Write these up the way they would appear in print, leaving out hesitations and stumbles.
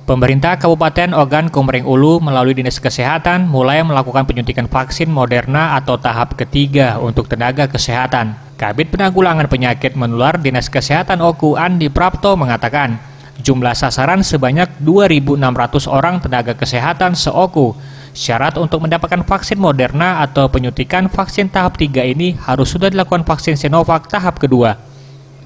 Pemerintah Kabupaten Ogan Komering Ulu melalui Dinas Kesehatan mulai melakukan penyuntikan vaksin Moderna atau tahap ketiga untuk tenaga kesehatan. Kabid Penanggulangan Penyakit Menular Dinas Kesehatan Oku Andi Prapto mengatakan, jumlah sasaran sebanyak 2.600 orang tenaga kesehatan se-Oku. Syarat untuk mendapatkan vaksin Moderna atau penyuntikan vaksin tahap 3 ini harus sudah dilakukan vaksin Sinovac tahap kedua.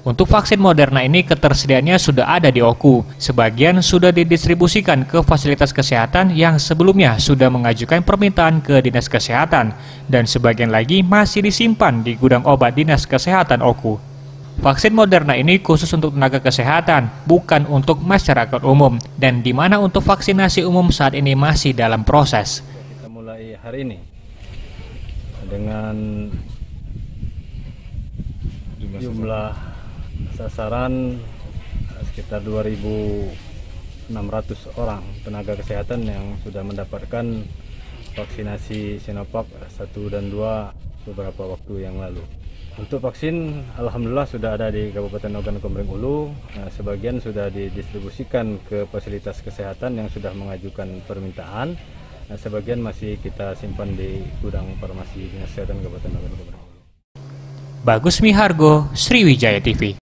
Untuk vaksin Moderna ini ketersediaannya sudah ada di Oku. Sebagian sudah didistribusikan ke fasilitas kesehatan yang sebelumnya sudah mengajukan permintaan ke Dinas Kesehatan dan sebagian lagi masih disimpan di gudang obat Dinas Kesehatan Oku. Vaksin Moderna ini khusus untuk tenaga kesehatan, bukan untuk masyarakat umum, dan di mana untuk vaksinasi umum saat ini masih dalam proses. Kita mulai hari ini dengan jumlah sasaran sekitar 2.600 orang tenaga kesehatan yang sudah mendapatkan vaksinasi Sinovac 1 dan 2 beberapa waktu yang lalu. Untuk vaksin, alhamdulillah sudah ada di Kabupaten Ogan Komering Ulu. Sebagian sudah didistribusikan ke fasilitas kesehatan yang sudah mengajukan permintaan. Sebagian masih kita simpan di gudang farmasi Dinas Kesehatan Kabupaten Ogan Komering Ulu. Bagus Mihargo, Sriwijaya TV.